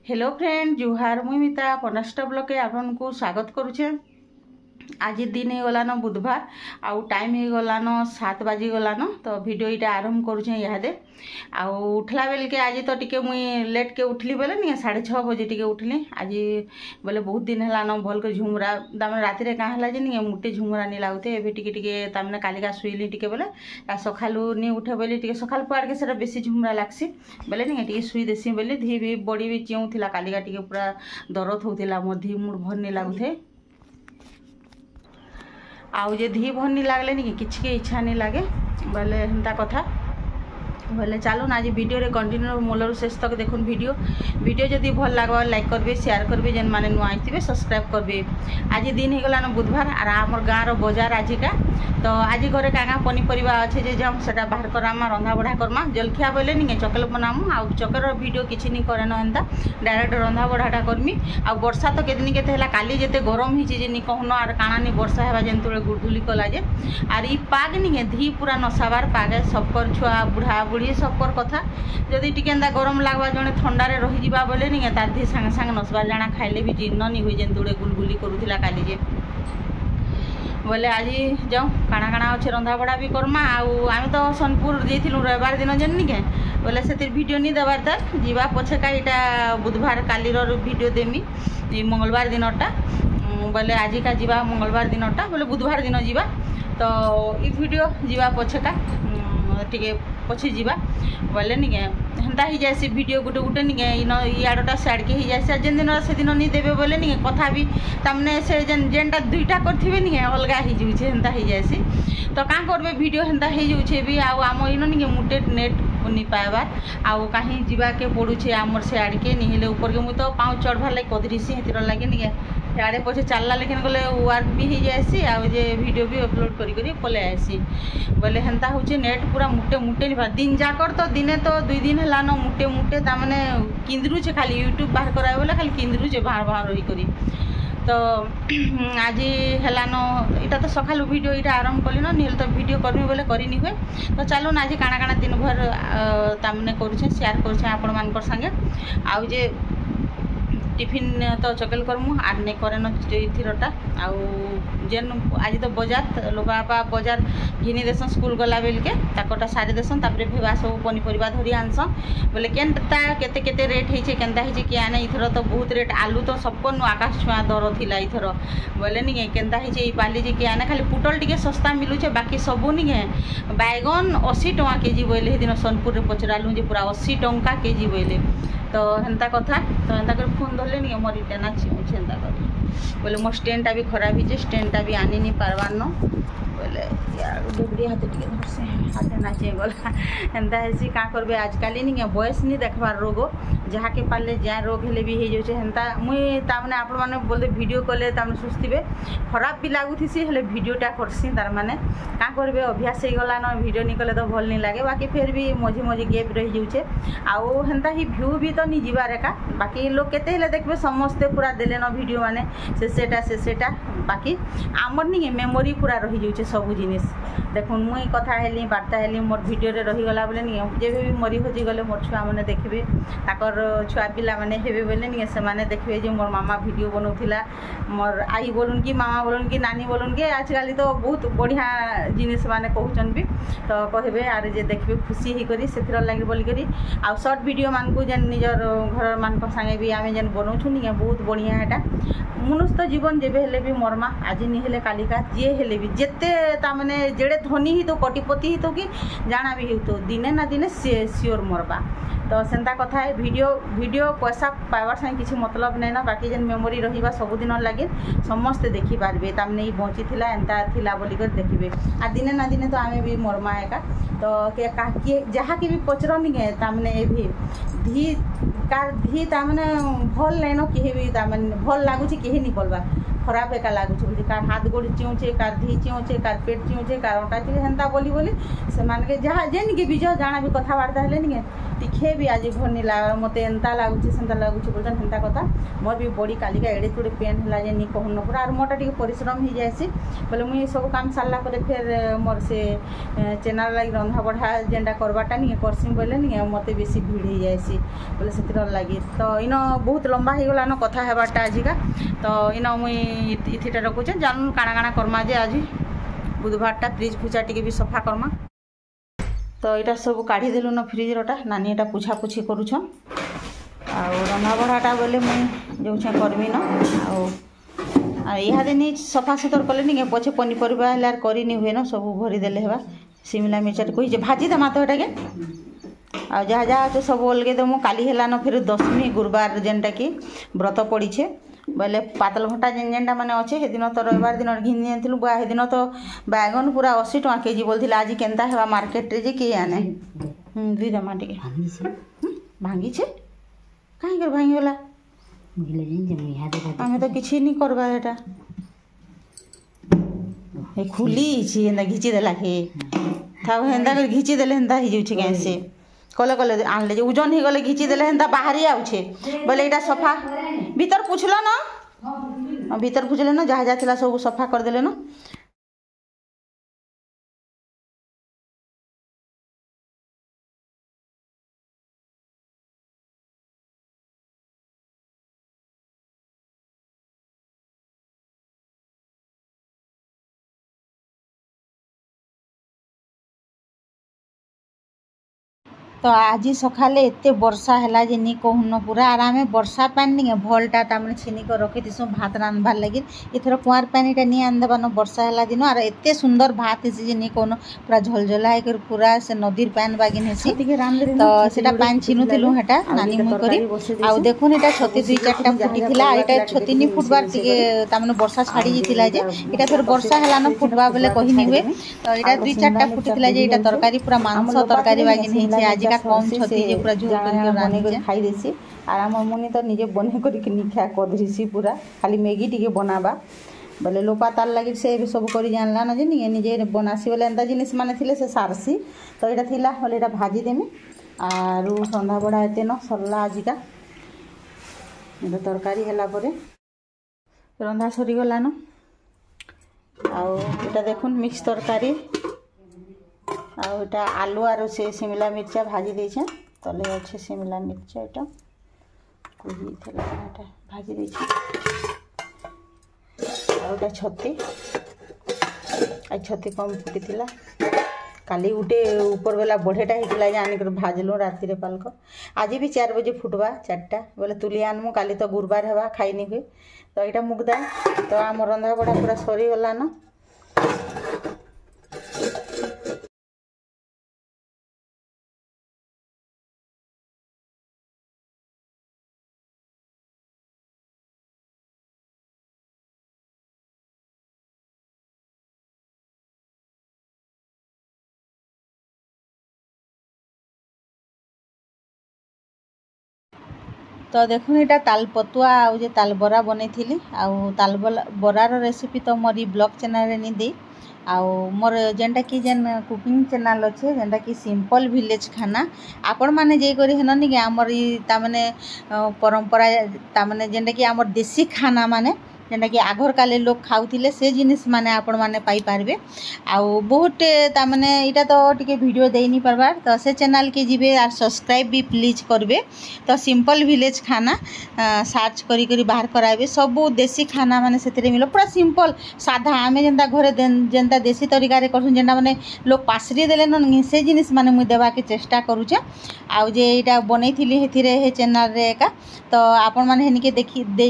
Hello friend जुहार मुई मिता पनाष्ट block के आपको स्वागत करुचे। आज दिन हो गलान बुधवार आउ टाइम हो गलान 7 बाजी गलान तो वीडियो इटा आरंभ करुचे इहादे आउ उठला बेल के आज तो टिके मुई लेट के उठली बोले नहीं 6:30 बजे टिके उठली आज बोले बहुत दिन है भल के झुमरा तमें राति रे कहाँ है नहीं मुटे झुमरा नहीं लगुते एवं टिके तमें कालिका शुईली टिके बोले सकालू नहीं उठे बोले टिके सकाल पड़ के सेटा बेसी झुमरा लागसी बोले नहीं टिके शुई देसी बोले धी भी बड़ी भी चेऊ थिला कालिका टिके पूरा दरद होता मो धी मुड़ भर नहीं लगुथे आउ जे धी भर नहीं लगले नहीं किसी के इच्छा नहीं लगे बोले हेन्ता कथा बोले चलो ना आज वीडियो रे कंटिन्यू मूलर शेष तक देखुन वीडियो जदि भल लगवा लाइक करबे शेयर करबे जेन माने नुआ आइथिबे सब्सक्राइब करबे। आज दिन हो गलान बुधवार और आमर गाँव बजार आजिका तो आज घरे क्या क्या पनीपरिया अच्छे जे जम सेटा बाहर करमा रंधा बढ़ा करमा जलखिया बोले नहीं चकल बनामु आ चकर वीडियो किसी नहीं करे ना डायरेक्ट रंधा बढ़ाटा करमी आ वर्षा तो केदिन केते हला काली जेते गरम हिची जे नि कहनो आर काना नि वर्षा हेबा जेन तोळे गुडगुली कला जे आर ई पाग नि धी पूरा नसाबार पागे सबकर छुआ बुढ़ा बुढ़ी सबकर कथा जदि टिके एंदा गरम लागबा जने ठंडारे रही जिबा बोले नि तार धी संगे संगे नसबार जाना खाइले भी जीर्ण नि होई जेन तोळे गुलगुली करूथिला काली जे बोले आज जाऊँ काଣା काଣା अच्छे रंधा बड़ा भी करमा आम तो सोनपुर जाइलु रविवार दिन जेन निके बोले से वीडियो नहीं देवार तक जीवा पछेका यहाँ बुधवार काली वीडियो देमी मंगलवार दिनटा बोले आज का जीवा मंगलवार दिनटा बोले बुधवार दिन जीवा तो ये वीडियो जीवा पछेका टिके पछे जीवा बोले निके हेन्ता ही जाए वीडियो गुटे गुटे निके इाड़ा साइड के ही जाए जेन दिन से दिन नहीं देवे बोले निके कथा भी तमने से जेनटा दुईटा करथिबे निके अलगा ही जाउछे हेन्ता ही जाए तो का करबे वीडियो हेन्ता ही जाउछे भी आम इन निके मुटे नेट नहीं पाइबार आउ कहीं जीवा के पड़ुछे आमर से आड़ के नहीं हेले ऊपर के मुई तो पाँव चढ़वार लगे कदरीसी हेतिर लगे निके आड़े पछे चलला लेकिन गले वर्क भी हो जाएसी आ वीडियो भी अपलोड करी पले आसी बोले हेन्ता होचे नेट पूरा मुटे मुटे नहीं दिन जाकर तो दिने तो 2 दिन है न मुटे मुटे तामने किंद्रुचे खाली यूट्यूब बाहर कराए बोले खाली किंद्रुचे बाहर बाहर रही करी तो आज हेलान इटा तो सकालू वीडियो इटा आरंभ कली नहीं तो वीडियो करमी बोले करनी हुए तो चलो ना आज काଣା काଣା दिन भर तामने करुछे शेयर करुछे आपण मानकर संगे आउ जे टिफिन तो चकल करमु आर नहीं करे नरटा आउ जेन आज तो बजार लोक बापा बजार घिनी देसन स्कूल गला बेल के ताकटा सारी देसन तापरे भेवा सब पनीपरिया धरी आनसन बोले केनता केते केते रेट होइछे केनता होइछे कि आने इथर तो बहुत रेट आलू तो सबको आकाश छुआ दर थिला इथर बोले नहीं केनता होइछे ई पाली जे कि आने खाली पुटल टिके सस्ता मिलुछे बाकी सबू नहीं बैगन 80 टंका केजी बोले हे दिन सोनपुर रे पचरालु जे पूरा 80 टंका केजी बोले तो हेन्ता कथा तो हेन्ता कर फोन धरले नहीं मोर इटेना छिउछे हेन्ता कर बोले मो स्टैंडटा भी खराब ही स्टैंडटा भी आनी नहीं पारबार न बोले यार डुबरी हाथ टिके धरसे हाथ नाचे गला हेन्ता हेसी का करबे आजकल नहीं बयस नहीं देखबार रोग जहाँ के पाले जहाँ रोग हेले भी हो जाए हेन्ता मुई तामने आपण माने बोलते वीडियो कले तामने सुस्थिबे खराब भी लागुथिसी हेले वीडियोटा करसी तार माने का करबे अभ्यास हो गला न वीडियो नहीं कले तो भल नहीं लागे बाकी फिर भी मझे मझे गैप रही जाउछे आउ हेन्ता ही व्यू भी तो नहीं जीवार एका बाकी लोग केते हेले देखबे समस्ते पूरा देले न वीडियो माने से सेटा बाकी आमर नहीं मेमोरी पूरा रही जाउछे सब जिनिस देखुन मुई कथा हेली वार्ता हेली मोर वीडियो रे रही गला बोले नहीं जेबे भी मरी होजी गले मोर छुआ माने देखबे ताकर छुआ पिला माने हेबे बोले नहीं से माने देखबे जे मोर मामा वीडियो बनौथिला मोर आई बोलुन कि मामा बोलुन कि नानी बोलुन कि आजकल तो बहुत बढ़िया जिनिस माने कहउचन भी तो कहबे आर जे देखबे खुशी ही करी सेथिर लागि बोली करी आ शॉर्ट वीडियो मान को जेन निजर घर मान को संगे भी आमे जेन बनौछु नहीं बहुत बढ़िया हेटा मनुष्य जीवन जेबे हेले भी मरमा आज नहीं हेले कालिका जे हेले भी जेते तामने जेड़े धनी ही तो कोटिपति ही तो कि जाना भी हो तो दिने ना दिने सियोर मरबा तो सेंता कथा है वीडियो पैसा पाइबार संगे किसी मतलब नहीं ना बाकी जेन मेमोरी रहिबा सबुदिन लगे समस्ते देखी पारबे तामने बची थिला एंता थिला बोली कर देखिबे आ दिने ना दिने तो आमे भी मरमा एका तो के जहाँ की भी पचरनी है तामने ए भी धी तामने भल नहीं न केही भी तामने भल लागुछि केही नहीं बोलबा खराब एका लगुच बोली कार हाथ गोड़ चिउचे कार धी चिउचे कार पेट चिउचे कार अटा चिउचे हेन्ता बोली बोली से मान के जहाँ जेन के बीज जाना भी कथबार्ता हेले नि टिखे भी आज भर नहीं लगा मत एंता लगुच सेंता लगुच बोलते हेन्ता कथा मोर भी बड़ी कालिका एड़े थोड़े पेन है जे नहीं कहून पूरा और मोटा टी परिश्रम हो जाए बोले मुझे सब काम सारा पर फिर मोर से चैनल लगे रंधा बढ़ा जेनटा करवाटा नहीं करसी बोले नहीं मत बेसी भिड़ हो जाए बोले से लगे तो इन बहुत लंबा हो गलान कथा हेबारटा आजिका तो इन मुई इथिटा रखुचे जानू काଣା काଣା करमा जे आज बुधवारटा फ्रिज फुचा टी भी सफा करमा तो यहाँ सब काढ़ी देलु न फ्रिजरटा नानी यहाँ पुछापुछी करुछन आउ रंधा बढ़ाटा बोले मुई जो करमी न इहादे नहीं सफा सुतर कले नहीं पछे पनीपरिया है करनी हुए न सब भरीदेले हेबा शिमला मिर्चा कही भाजी देमा तो ये आ जहाँ जहाँ अच्छे सब अलगे देमु काली हेलान फिर दशमी गुरुवार जेनटा कि व्रत पड़ी बोले पातल भट्टा जेन जेनटा मैंने अच्छे से दिन तो रविवार दिन घिन जाइलु बुआ दिन तो बैगन पूरा 80 टका केजी बोलते आज केन्ता हेबा मार्केट रे जे किए आने दुई दमा टे भांगी छे कहीं कर भांगीगला आमे तो किसी नहीं करवा एटा ए खुली छी एंदा घिची देला के था हेंदा कर घिची देले हेंदा ही जाउछे कैसे कले कले आनले जे ओजन ही गले घिची देले हेंदा बाहरी आउछे बोले एटा सफा भीतर पूछलो ना भीतर पूछले ना जहाँ जहाँ थिला सब सफा कर देले ना तो आज सकाले एते वर्षा है जे नहीं कहून पूरा आराम वर्षा पानी नहीं भलटा तमें छीनी कर रखी थी भात रांधबार लगे इथर कुआर पानी नहीं आनदेबान वर्षा है दिन और एत सुंदर भात हेसी जे नहीं कहून पूरा झलझला होकर पूरा से नदीर पान बागिन हेसी तो सेटा पान छीनुलु हेटा नानी मुई करी आउ देखुन एटा छती दुई चारटा फुटीला एटा छती नहीं फुटबार टिके तमने वर्षा छाड़ी जितिला जे एटा फिर वर्षा हला न फुटबा बोले कहि नहीं हुए तो एटा दुई चारटा फुटीला जे एटा तरकारी पूरा मांस तरकारी बागिन हेछि आज कम छती जे पूरा झोल कर रानी कर खाई देसी आराम मुनी तो निजे बने कर निखा कधरीसी पूरा खाली मैगी टिके बनाबा बोले लोपा तार लगे से सब कर जानला ना जे निजे बनासी बोले एंता जिनिस माने थिले से सारसी तो यहाँ थिला बोले यहाँ भाजी देमी आरु रंधा बड़ा एते न सरला आजिका ये तरकारी है रंधा सरीगला न आउ देखुन मिक्स तरकारी आटा आलू आर से शिमला मिर्चा भाजी देछे तले अच्छे शिमला मिर्चा एटा भाजी देछे आटा छती छती कम फुटी थिला काली उठे ऊपर बेला बढ़ेटा होता जे आनिक भाजलु राति पालक आज भी 4 बजे फुटवा 4टा बोले तुली आनमु काली तो गुरुवार हेबा खाइनी हुए तो यहाँ मुगदा तो आम रंधा बड़ा पूरा सरीगला न तो देखो यहाँ ताल पतुआ आउ जे ताल बरा बनै थी आउ ताल बरार रेसिपी तो मोर ब्लॉग चैनल रे नहीं दे आउ मोर जेनटा कि जेन कुकिंग चैनल अच्छे जेनटा कि सिंपल विलेज खाना आपण माने जे करी हेन नि आमर तामने परंपरा तामने जेनटा कि आमर देसी खाना माने जेनटा कि आगर काले लोग खाऊले से जिनिस माने आपण माने पाई पारबे आउ बहुत तामने इटा तो टिके वीडियो दे नहीं पारबार तो से चैनल के जीवे आर सब्सक्राइब भी प्लीज करबे तो सिंपल विलेज खाना सर्च करी करी बाहर कराबे सब देसी खाना माने सेतिरे मिलो पूरा सिंपल साधा आमे जेंता घरे जेंता देसी तरीका रे करछन जेंता माने लोग पासरी देले न से जिनिस माने मुई देबा के चेष्टा करूछे आउ जे इटा बनै थिली हेथिरे हे चैनल रे एका तो आपण माने हेनिके देखि